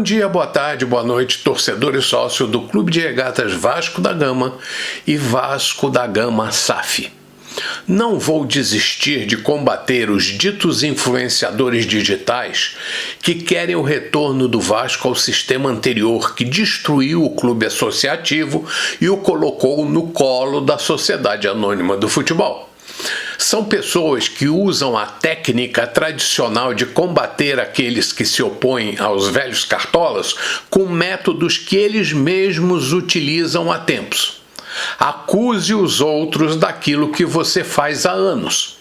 dia, boa tarde, boa noite, torcedor e sócio do Clube de Regatas Vasco da Gama e Vasco da Gama SAF. Não vou desistir de combater os ditos influenciadores digitais que querem o retorno do Vasco ao sistema anterior que destruiu o clube associativo e o colocou no colo da Sociedade Anônima do Futebol. São pessoas que usam a técnica tradicional de combater aqueles que se opõem aos velhos cartolas com métodos que eles mesmos utilizam há tempos. Acuse os outros daquilo que você faz há anos.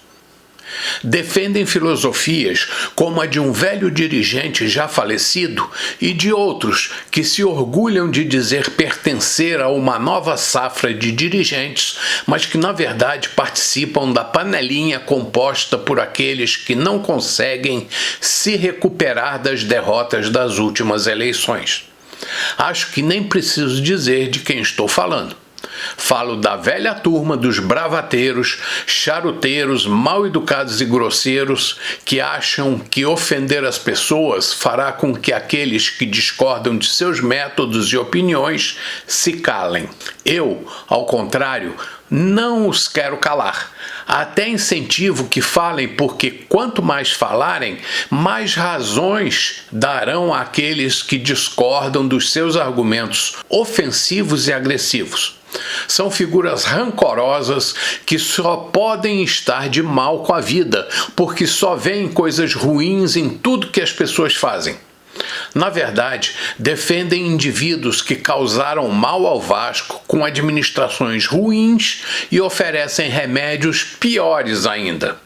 Defendem filosofias como a de um velho dirigente já falecido e de outros que se orgulham de dizer pertencer a uma nova safra de dirigentes, mas que na verdade participam da panelinha composta por aqueles que não conseguem se recuperar das derrotas das últimas eleições. Acho que nem preciso dizer de quem estou falando. Falo da velha turma dos bravateiros, charuteiros, mal-educados e grosseiros que acham que ofender as pessoas fará com que aqueles que discordam de seus métodos e opiniões se calem. Eu, ao contrário, não os quero calar. Até incentivo que falem, porque quanto mais falarem, mais razões darão àqueles que discordam dos seus argumentos ofensivos e agressivos. São figuras rancorosas que só podem estar de mal com a vida, porque só veem coisas ruins em tudo que as pessoas fazem. Na verdade, defendem indivíduos que causaram mal ao Vasco com administrações ruins e oferecem remédios piores ainda.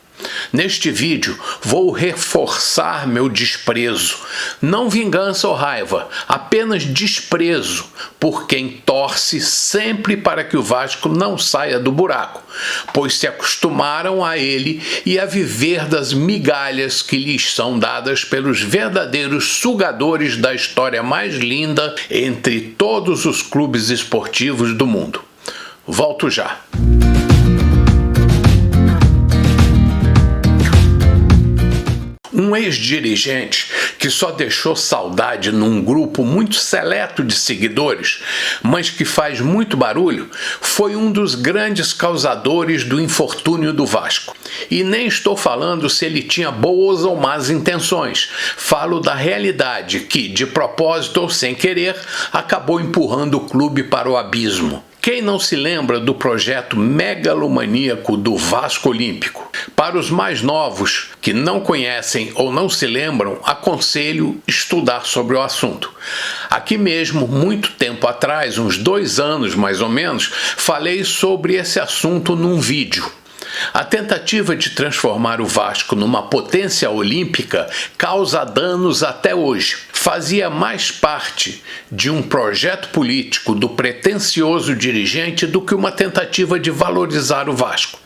Neste vídeo, vou reforçar meu desprezo, não vingança ou raiva, apenas desprezo por quem torce sempre para que o Vasco não saia do buraco, pois se acostumaram a ele e a viver das migalhas que lhes são dadas pelos verdadeiros sugadores da história mais linda entre todos os clubes esportivos do mundo. Volto já. Um ex-dirigente que só deixou saudade num grupo muito seleto de seguidores, mas que faz muito barulho, foi um dos grandes causadores do infortúnio do Vasco. E nem estou falando se ele tinha boas ou más intenções. Falo da realidade que, de propósito ou sem querer, acabou empurrando o clube para o abismo. Quem não se lembra do projeto megalomaníaco do Vasco Olímpico? Para os mais novos, que não conhecem ou não se lembram, aconselho estudar sobre o assunto. Aqui mesmo, muito tempo atrás, uns 2 anos mais ou menos, falei sobre esse assunto num vídeo. A tentativa de transformar o Vasco numa potência olímpica causa danos até hoje. Fazia mais parte de um projeto político do pretensioso dirigente do que uma tentativa de valorizar o Vasco.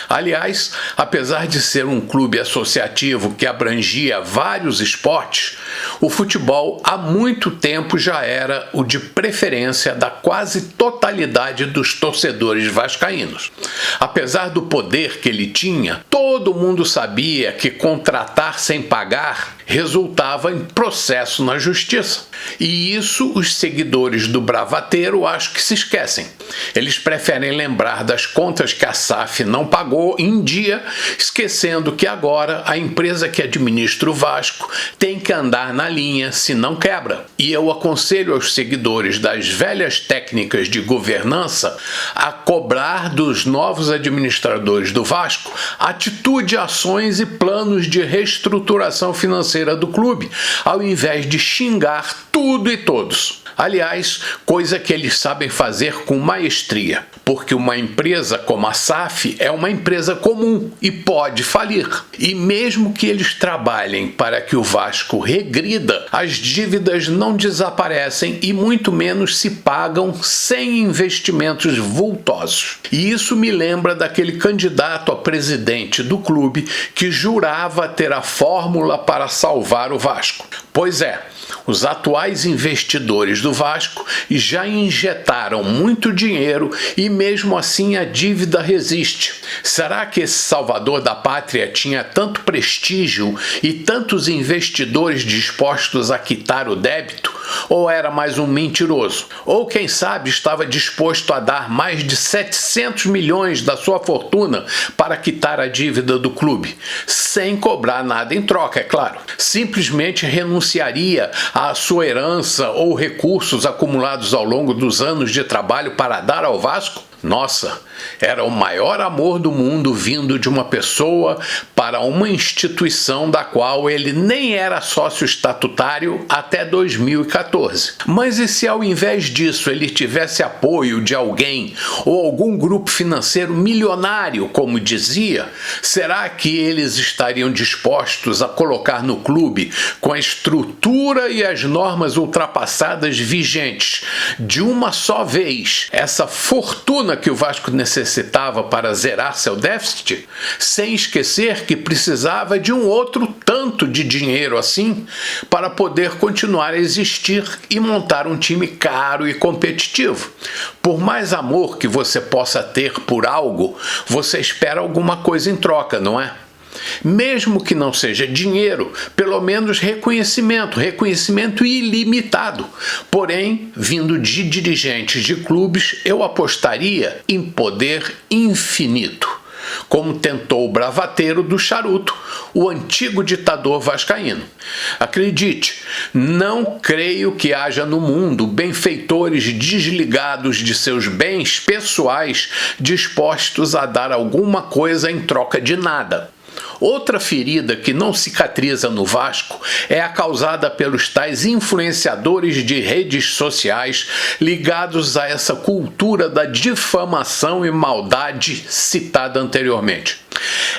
Aliás, apesar de ser um clube associativo que abrangia vários esportes, o futebol há muito tempo já era o de preferência da quase totalidade dos torcedores vascaínos. Apesar do poder que ele tinha, todo mundo sabia que contratar sem pagar resultava em processo na justiça. E isso os seguidores do Bravateiro acho que se esquecem. Eles preferem lembrar das contas que a SAF não pagou em dia, esquecendo que agora a empresa que administra o Vasco tem que andar na linha, senão quebra. E eu aconselho aos seguidores das velhas técnicas de governança a cobrar dos novos administradores do Vasco atitude, ações e planos de reestruturação financeira do clube, ao invés de xingar tudo e todos. Aliás, coisa que eles sabem fazer com maestria, porque uma empresa como a SAF é uma empresa comum e pode falir. E mesmo que eles trabalhem para que o Vasco regrida, as dívidas não desaparecem e muito menos se pagam sem investimentos vultosos. E isso me lembra daquele candidato a presidente do clube que jurava ter a fórmula para salvar o Vasco. Pois é, os atuais investidores do Vasco já injetaram muito dinheiro e mesmo assim a dívida resiste. Será que esse salvador da pátria tinha tanto prestígio e tantos investidores dispostos a quitar o débito? Ou era mais um mentiroso? Ou quem sabe estava disposto a dar mais de 700 milhões da sua fortuna para quitar a dívida do clube, sem cobrar nada em troca, é claro. Simplesmente renunciaria à sua herança ou recursos acumulados ao longo dos anos de trabalho para dar ao Vasco? Nossa, era o maior amor do mundo vindo de uma pessoa para uma instituição da qual ele nem era sócio estatutário até 2014. Mas e se ao invés disso ele tivesse apoio de alguém ou algum grupo financeiro milionário, como dizia? Será que eles estariam dispostos a colocar no clube, com a estrutura e as normas ultrapassadas vigentes, de uma só vez, essa fortuna que o Vasco necessitava para zerar seu déficit, sem esquecer que precisava de um outro tanto de dinheiro assim para poder continuar a existir e montar um time caro e competitivo? Por mais amor que você possa ter por algo, você espera alguma coisa em troca, não é? Mesmo que não seja dinheiro, pelo menos reconhecimento ilimitado. Porém, vindo de dirigentes de clubes, eu apostaria em poder infinito, como tentou o bravateiro do charuto, o antigo ditador vascaíno. Acredite, não creio que haja no mundo benfeitores desligados de seus bens pessoais dispostos a dar alguma coisa em troca de nada. Outra ferida que não cicatriza no Vasco é a causada pelos tais influenciadores de redes sociais ligados a essa cultura da difamação e maldade citada anteriormente.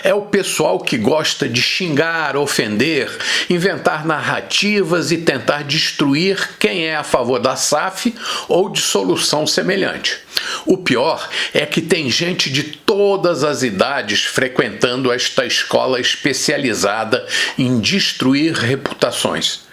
É o pessoal que gosta de xingar, ofender, inventar narrativas e tentar destruir quem é a favor da SAF ou de solução semelhante. O pior é que tem gente de todas as idades frequentando esta escola especializada em destruir reputações.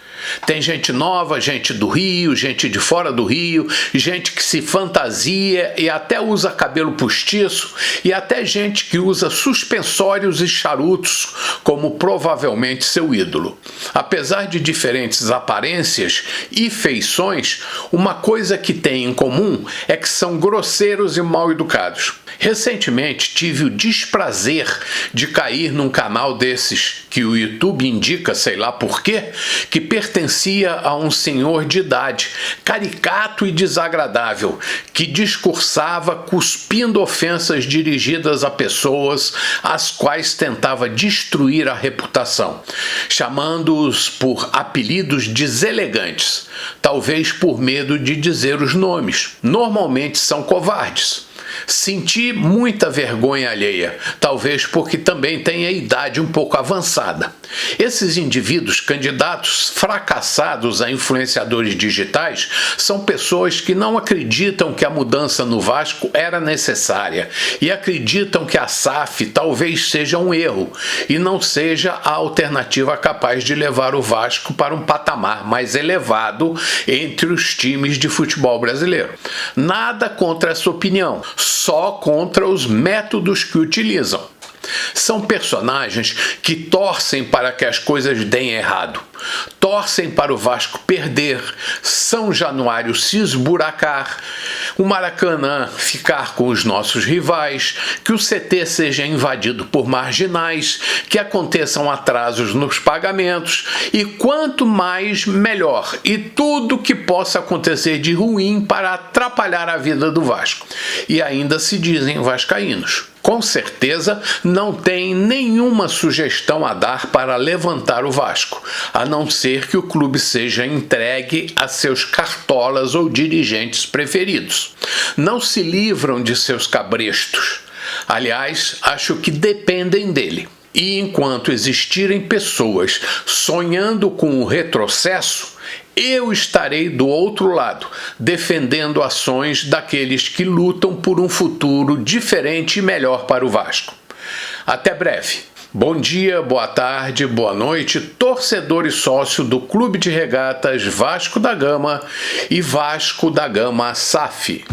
Tem gente nova, gente do Rio, gente de fora do Rio, gente que se fantasia e até usa cabelo postiço, e até gente que usa suspensórios e charutos como provavelmente seu ídolo. Apesar de diferentes aparências e feições, uma coisa que têm em comum é que são grosseiros e mal educados. Recentemente tive o desprazer de cair num canal desses que o YouTube indica, sei lá por quê, que pertencia a um senhor de idade, caricato e desagradável, que discursava cuspindo ofensas dirigidas a pessoas às quais tentava destruir a reputação, chamando-os por apelidos deselegantes, talvez por medo de dizer os nomes. Normalmente são covardes. Senti muita vergonha alheia, talvez porque também tenha idade um pouco avançada. Esses indivíduos candidatos fracassados a influenciadores digitais são pessoas que não acreditam que a mudança no Vasco era necessária e acreditam que a SAF talvez seja um erro e não seja a alternativa capaz de levar o Vasco para um patamar mais elevado entre os times de futebol brasileiro. Nada contra essa opinião, só contra os métodos que utilizam. São personagens que torcem para que as coisas deem errado, torcem para o Vasco perder, São Januário se esburacar, o Maracanã ficar com os nossos rivais, que o CT seja invadido por marginais, que aconteçam atrasos nos pagamentos e quanto mais melhor, e tudo que possa acontecer de ruim para atrapalhar a vida do Vasco. E ainda se dizem vascaínos. Com certeza não tem nenhuma sugestão a dar para levantar o Vasco, a não ser que o clube seja entregue a seus cartolas ou dirigentes preferidos. Não se livram de seus cabrestos. Aliás, acho que dependem dele. E enquanto existirem pessoas sonhando com o retrocesso, eu estarei do outro lado, defendendo ações daqueles que lutam por um futuro diferente e melhor para o Vasco. Até breve. Bom dia, boa tarde, boa noite, torcedor e sócio do Clube de Regatas Vasco da Gama e Vasco da Gama SAF.